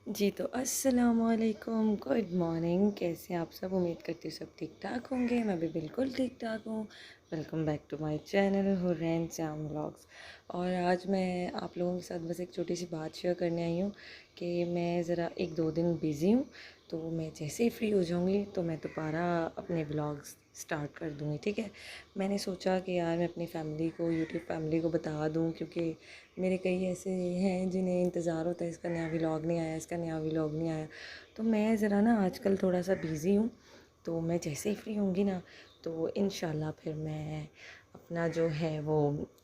जी तो अस्सलामुअलैकुम, good morning. कैसे हैं आप सब? उम्मीद करती हूँ सब ठीक ठाक होंगे। मैं भी बिल्कुल ठीक ठाक हूँ। Welcome back to my channel Hurain Shyam vlogs. और आज मैं आप लोगों के साथ बस एक छोटी सी बात शेयर करने आई हूँ कि मैं ज़रा एक दो दिन बिज़ी हूँ, तो मैं जैसे ही फ्री हो जाऊँगी तो मैं दोबारा अपने व्लॉग्स स्टार्ट कर दूँगी। ठीक है, मैंने सोचा कि यार मैं अपनी फ़ैमिली को, यूट्यूब फैमिली को बता दूँ, क्योंकि मेरे कई ऐसे हैं जिन्हें इंतज़ार होता है इसका नया व्लॉग नहीं आया, इसका नया व्लॉग नहीं आया। तो मैं ज़रा ना आजकल थोड़ा सा बिज़ी हूँ, तो मैं जैसे ही फ्री होंगी ना तो इंशाल्लाह फिर मैं अपना जो है वो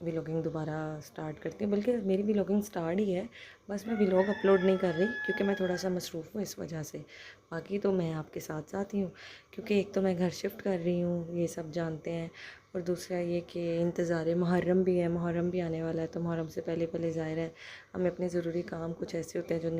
व्लॉगिंग दोबारा स्टार्ट करती हूँ। बल्कि मेरी व्लॉगिंग स्टार्ट ही है, बस मैं व्लॉग अपलोड नहीं कर रही क्योंकि मैं थोड़ा सा मसरूफ़ हूँ इस वजह से। बाकी तो मैं आपके साथ साथ ही हूँ, क्योंकि एक तो मैं घर शिफ्ट कर रही हूँ, ये सब जानते हैं, और दूसरा ये कि इंतज़ार मुहर्रम भी है, मुहर्रम भी आने वाला है। तो मुहर्रम से पहले पहले ज़ाहिर है हमें अपने ज़रूरी काम कुछ ऐसे होते हैं जो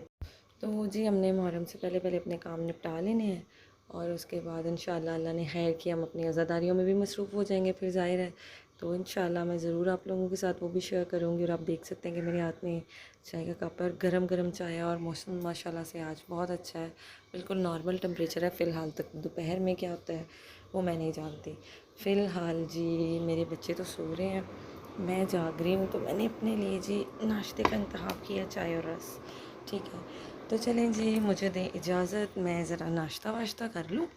तो जी हमने मुहर्रम से पहले पहले अपने काम निपटा लेने हैं, और उसके बाद इंशाल्लाह अल्लाह ने खैर किया हम अपनी आज़ादारियों में भी मसरूफ़ हो जाएंगे फिर ज़ाहिर है। तो इंशाल्लाह मैं ज़रूर आप लोगों के साथ वो भी शेयर करूँगी। और आप देख सकते हैं कि मेरे हाथ में चाय का कप है और गरम गरम चाय है, और मौसम माशाल्लाह से आज बहुत अच्छा है, बिल्कुल नॉर्मल टेम्परेचर है फ़िलहाल तक। दोपहर में क्या होता है वो मैं नहीं जानती। फ़िलहाल जी मेरे बच्चे तो सो रहे हैं, मैं जाग रही हूँ, तो मैंने अपने लिए जी नाश्ते का इंतखाब किया, चाय और रस। ठीक है, तो चलें जी, मुझे दें इजाज़त, मैं ज़रा नाश्ता वाश्ता कर लूँ,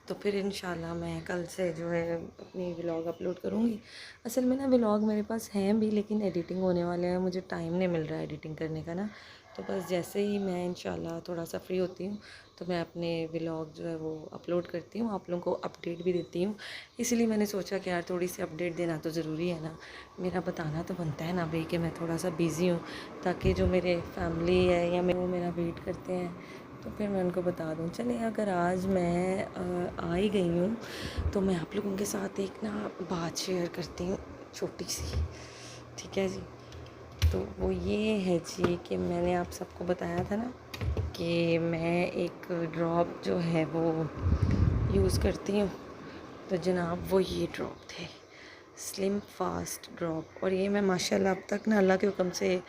तो फिर इंशाल्लाह मैं कल से जो है अपनी व्लॉग अपलोड करूँगी। असल में ना व्लॉग मेरे पास हैं भी, लेकिन एडिटिंग होने वाले हैं, मुझे टाइम नहीं मिल रहा है एडिटिंग करने का ना। तो बस जैसे ही मैं इंशाल्लाह थोड़ा सा फ्री होती हूँ तो मैं अपने व्लॉग जो है वो अपलोड करती हूँ, आप लोगों को अपडेट भी देती हूँ। इसीलिए मैंने सोचा कि यार थोड़ी सी अपडेट देना तो ज़रूरी है ना, मेरा बताना तो बनता है ना भाई कि मैं थोड़ा सा बिज़ी हूँ, ताकि जो मेरे फैमिली है या वो मेरा वेट करते हैं तो फिर मैं उनको बता दूँ। चलिए, अगर आज मैं आ ही गई हूँ तो मैं आप लोगों के साथ एक ना बात शेयर करती हूँ, छोटी सी। ठीक है जी, तो वो ये है जी कि मैंने आप सबको बताया था ना कि मैं एक ड्रॉप जो है वो यूज़ करती हूँ। तो जनाब वो ये ड्रॉप थे, स्लिम फास्ट ड्रॉप। और ये मैं माशाल्लाह अब तक ना अल्लाह के हुक्म से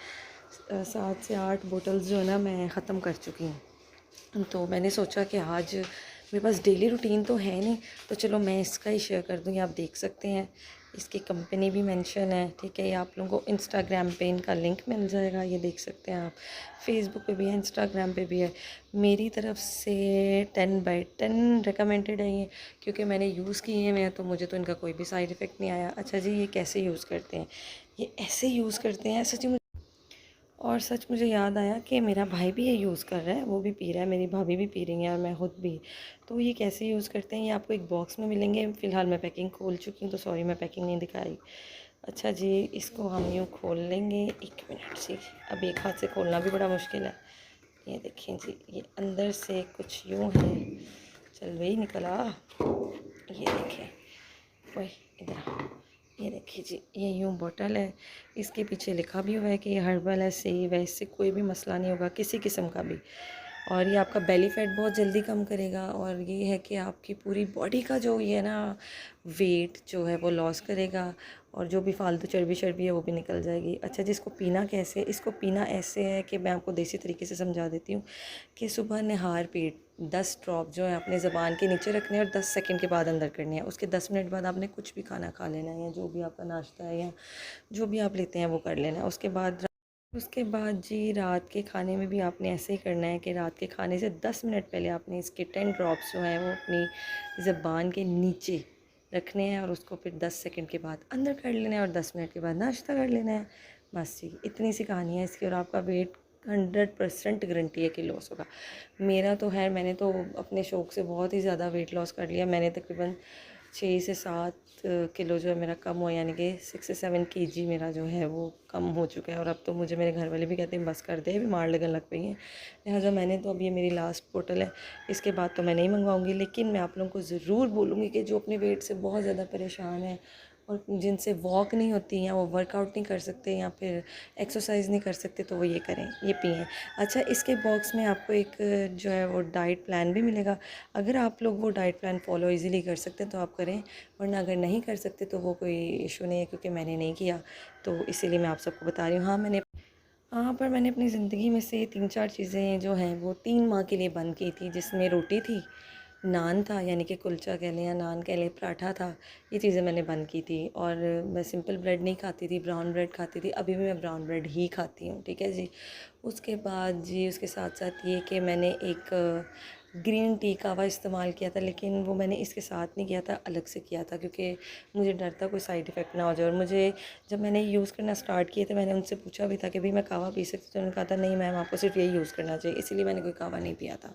7 से 8 बोतल्स जो है ना मैं ख़त्म कर चुकी हूँ। तो मैंने सोचा कि आज मेरे पास डेली रूटीन तो है नहीं, तो चलो मैं इसका ही शेयर कर दूँगी। आप देख सकते हैं इसकी कंपनी भी मेंशन है। ठीक है, ये आप लोगों को इंस्टाग्राम पे इनका लिंक मिल जाएगा, ये देख सकते हैं आप। फेसबुक पे भी है, इंस्टाग्राम पे भी है। मेरी तरफ से 10/10 रिकमेंडेड है ये, क्योंकि मैंने यूज़ किए हुए हैं, तो मुझे तो इनका कोई भी साइड इफ़ेक्ट नहीं आया। अच्छा जी, ये कैसे यूज़ करते हैं? ये ऐसे यूज़ करते हैं, सच्ची और सच मुझे याद आया कि मेरा भाई भी ये यूज़ कर रहा है, वो भी पी रहा है, मेरी भाभी भी पी रही हैं और मैं खुद भी। तो ये कैसे यूज़ करते हैं ये आपको एक बॉक्स में मिलेंगे। फ़िलहाल मैं पैकिंग खोल चुकी हूँ, तो सॉरी मैं पैकिंग नहीं दिखाई। अच्छा जी, इसको हम यूँ खोल लेंगे, 1 मिनट जी। अब एक हाथ से खोलना भी बड़ा मुश्किल है। ये देखें जी, ये अंदर से कुछ यूँ है, चल वही निकला। ये देखें, ओए इधर आ। ये देखिए जी, ये यूँ बॉटल है, इसके पीछे लिखा भी हुआ है कि ये हर्बल है, सेव है, इससे कोई भी मसला नहीं होगा किसी किस्म का भी। और ये आपका बेली फैट बहुत जल्दी कम करेगा, और ये है कि आपकी पूरी बॉडी का जो ये ना वेट जो है वो लॉस करेगा, और जो भी फालतू चर्बी शर्बी है वो भी निकल जाएगी। अच्छा जी, इसको पीना कैसे है? इसको पीना ऐसे है कि मैं आपको देसी तरीके से समझा देती हूँ कि सुबह निहार पेट 10 ड्रॉप जो है अपने ज़बान के नीचे रखने हैं और 10 सेकंड के बाद अंदर करने हैं। उसके 10 मिनट बाद आपने कुछ भी खाना खा लेना है, या जो भी आपका नाश्ता है या जो भी आप लेते हैं वो कर लेना है। उसके बाद जी रात के खाने में भी आपने ऐसे ही करना है कि रात के खाने से 10 मिनट पहले आपने इसके 10 ड्रॉप्स जो हैं वो अपनी ज़बान के नीचे रखने हैं, और उसको फिर 10 सेकंड के बाद अंदर कर लेना है, और 10 मिनट के बाद नाश्ता कर लेना है। बस जी, इतनी सी कहानी है इसकी, और आपका वेट 100% गारंटी है कि लॉस होगा। मेरा तो है, मैंने तो अपने शौक़ से बहुत ही ज़्यादा वेट लॉस कर लिया। मैंने तकरीबन 6 से 7 किलो जो है मेरा कम हुआ, यानी कि 6 से 7 केजी मेरा जो है वो कम हो चुका है। और अब तो मुझे मेरे घर वाले भी कहते हैं बस कर दे, बीमार लगने लग पई हैं। लिहाजा मैंने तो अब ये मेरी लास्ट बोतल है, इसके बाद तो मैं नहीं मंगवाऊँगी। लेकिन मैं आप लोगों को ज़रूर बोलूँगी कि जो अपने वेट से बहुत ज़्यादा परेशान हैं और जिनसे वॉक नहीं होती, या वो वर्कआउट नहीं कर सकते, या फिर एक्सरसाइज नहीं कर सकते, तो वो ये करें, ये पिएँ। अच्छा, इसके बॉक्स में आपको एक जो है वो डाइट प्लान भी मिलेगा। अगर आप लोग वो डाइट प्लान फॉलो इजीली कर सकते हैं तो आप करें, वरना अगर नहीं कर सकते तो वो कोई इशू नहीं है, क्योंकि मैंने नहीं किया, तो इसीलिए मैं आप सबको बता रही हूँ। हाँ, मैंने हाँ, पर मैंने अपनी ज़िंदगी में से 3-4 चीज़ें जो हैं वो 3 माह के लिए बंद की थी, जिसमें रोटी थी, नान था यानी कि कुलचा कह लें या नान कह लें, पराठा था, ये चीज़ें मैंने बंद की थी। और मैं सिंपल ब्रेड नहीं खाती थी, ब्राउन ब्रेड खाती थी, अभी भी मैं ब्राउन ब्रेड ही खाती हूँ, ठीक है जी। उसके बाद जी उसके साथ-साथ ये कि मैंने एक ग्रीन टी कावा इस्तेमाल किया था, लेकिन वो मैंने इसके साथ नहीं किया था, अलग से किया था, क्योंकि मुझे डर था कोई साइड इफ़ेक्ट ना हो जाए। और मुझे जब मैंने यूज़ करना स्टार्ट किए थे, मैंने उनसे पूछा भी था कि भाई मैं कावा पी सकती हूँ? तो उन्होंने कहा था नहीं मैम, आपको सिर्फ यही यूज़ करना चाहिए, इसीलिए मैंने कोई कावा नहीं पिया था।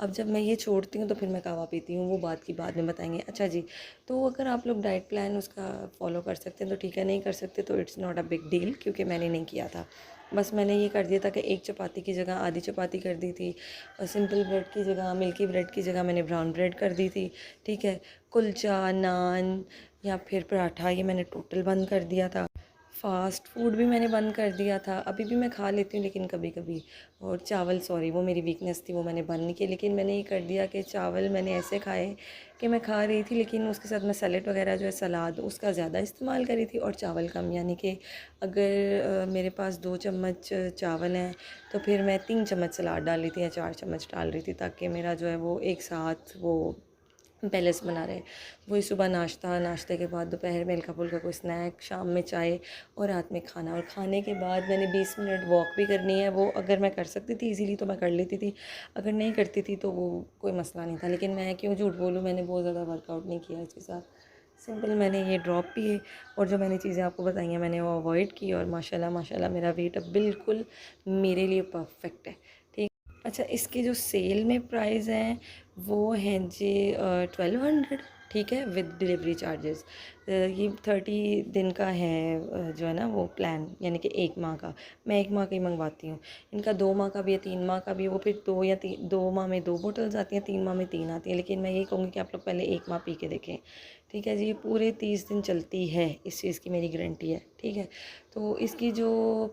अब जब मैं ये छोड़ती हूँ तो फिर मैं कावा पीती हूँ, वो बात की बाद में बताएंगे। अच्छा जी, तो अगर आप लोग डाइट प्लान उसका फॉलो कर सकते हैं तो ठीक है, नहीं कर सकते तो it's not a big deal, क्योंकि मैंने नहीं किया था। बस मैंने ये कर दिया था कि एक चपाती की जगह आधी चपाती कर दी थी, और सिंपल ब्रेड की जगह, मिल्की ब्रेड की जगह मैंने ब्राउन ब्रेड कर दी थी, ठीक है। कुलचा, नान या फिर पराठा, ये मैंने टोटल बंद कर दिया था। फ़ास्ट फूड भी मैंने बंद कर दिया था, अभी भी मैं खा लेती हूँ लेकिन कभी-कभी। और चावल, सॉरी, वो मेरी वीकनेस थी, वो मैंने बंद नहीं किया। लेकिन मैंने ये कर दिया कि चावल मैंने ऐसे खाए कि मैं खा रही थी, लेकिन उसके साथ मैं सैलेड वगैरह जो है, सलाद, उसका ज़्यादा इस्तेमाल कर रही थी और चावल कम। यानी कि अगर मेरे पास 2 चम्मच चावल हैं तो फिर मैं 3 चम्मच सलाद डाल रही थी या 4 चम्मच डाल रही थी, ताकि मेरा जो है वो एक साथ वो बैलेंस बना रहे। वही सुबह नाश्ता, नाश्ते के बाद दोपहर में हल्का-फुल्का कोई स्नैक, शाम में चाय और रात में खाना। और खाने के बाद मैंने 20 मिनट वॉक भी करनी है, वो अगर मैं कर सकती थी ईज़िली तो मैं कर लेती थी, अगर नहीं करती थी तो वो कोई मसला नहीं था। लेकिन मैं क्यों झूठ बोलूँ, मैंने बहुत ज़्यादा वर्कआउट नहीं किया इसके साथ। सिंपल मैंने ये ड्रॉप पिए और जो मैंने चीज़ें आपको बताई हैं मैंने वो अवॉइड की, और माशाल्लाह माशाल्लाह मेरा वेट अब बिल्कुल मेरे लिए परफ़ेक्ट है। ठीक। अच्छा, इसके जो सेल में प्राइस हैं वो हैं जी 1200, ठीक है, विद डिलीवरी चार्जेस। ये 30 दिन का है, जो है ना वो प्लान, यानी कि 1 माह का। मैं 1 माह का ही मंगवाती हूँ। इनका 2 माह का भी है, 3 माह का भी है। वो फिर 2 माह में 2 बोटल्स आती हैं, 3 माह में 3 आती हैं। लेकिन मैं यही कहूँगी कि आप लोग पहले 1 माह पी के देखें, ठीक है जी। ये पूरे 30 दिन चलती है, इस चीज़ की मेरी गारंटी है, ठीक है। तो इसकी जो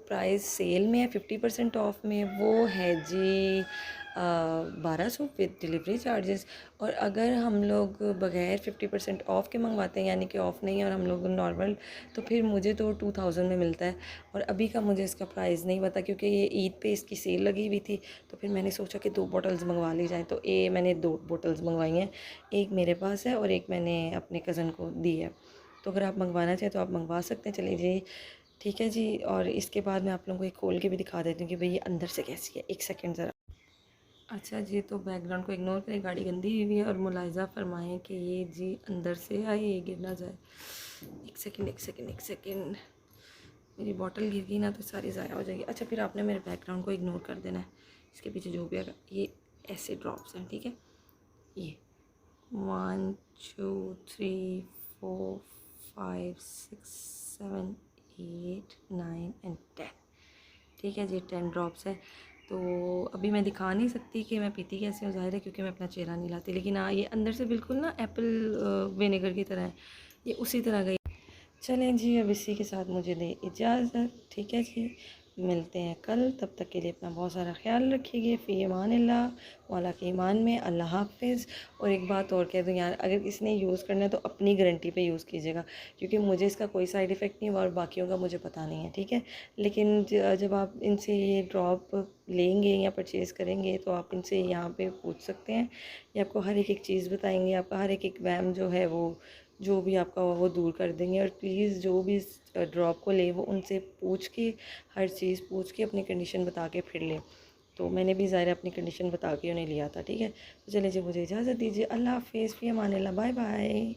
प्राइस सेल में है 50% ऑफ में, वो है जी 1200 विद डिलीवरी चार्जेस। और अगर हम लोग बगैर 50% ऑफ के मंगवाते हैं, यानी कि ऑफ़ नहीं है और हम लोग नॉर्मल, तो फिर मुझे तो 2000 में मिलता है। और अभी का मुझे इसका प्राइस नहीं पता, क्योंकि ये ईद पे इसकी सेल लगी हुई थी, तो फिर मैंने सोचा कि 2 बॉटल्स मंगवा ली जाए। तो ये मैंने 2 बॉटल्स मंगवाई हैं, एक मेरे पास है और एक मैंने अपने कज़न को दी है। तो अगर आप मंगवाना चाहें तो आप मंगवा सकते हैं, चलिए जी, ठीक है जी। और इसके बाद मैं आप लोगों को एक खोल के भी दिखा देती हूँ कि भाई ये अंदर से कैसी है। 1 सेकंड ज़रा। अच्छा जी, तो बैकग्राउंड को इग्नोर करें, गाड़ी गंदी हुई है, और मुलाहिज़ा फ़रमाएँ कि ये जी अंदर से आए, ये गिर ना जाए। 1 सेकंड, 1 सेकंड, 1 सेकंड। मेरी बॉटल गिर गई ना तो सारी ज़ाया हो जाएगी। अच्छा, फिर आपने मेरे बैकग्राउंड को इग्नोर कर देना है। इसके पीछे जो भी है, ये ऐसे ड्रॉप्स हैं, ठीक है। ये 1 2 3 4 5 6 7 8 9 एंड 10, ठीक है जी। 10 ड्रॉप्स है। तो अभी मैं दिखा नहीं सकती कि मैं पीती कैसे हूँ, ज़ाहिर है, क्योंकि मैं अपना चेहरा नहीं लाती। लेकिन हाँ, ये अंदर से बिल्कुल ना एप्पल विनेगर की तरह है, ये उसी तरह का ही। चलें जी, अब इसी के साथ मुझे दें इजाज़त, ठीक है जी। मिलते हैं कल, तब तक के लिए अपना बहुत सारा ख्याल रखिएगा। फ़ी अमानिल्लाह, मौला के ईमान में, अल्लाह हाफ़िज़। और एक बात और कह दूँ यार, अगर इसने यूज़ करना है तो अपनी गारंटी पे यूज़ कीजिएगा, क्योंकि मुझे इसका कोई साइड इफ़ेक्ट नहीं हुआ और बाकियों का मुझे पता नहीं है, ठीक है। लेकिन जब आप इनसे ये ड्रॉप लेंगे या परचेज़ करेंगे तो आप इनसे यहाँ पे पूछ सकते हैं, ये आपको हर एक चीज़ बताएंगे, आपका हर एक वहम जो है वो, जो भी आपका वो दूर कर देंगे। और प्लीज़ जो भी इस ड्रॉप को ले वो उनसे पूछ के, हर चीज़ पूछ के, अपनी कंडीशन बता के फिर लें। तो मैंने भी ज़ाहिर अपनी कंडीशन बता के उन्हें लिया था, ठीक है। तो चलिए जी, मुझे इजाज़त दीजिए। अल्लाह हाफ़िज़, फ़ी अमानिल्लाह, बाय बाय।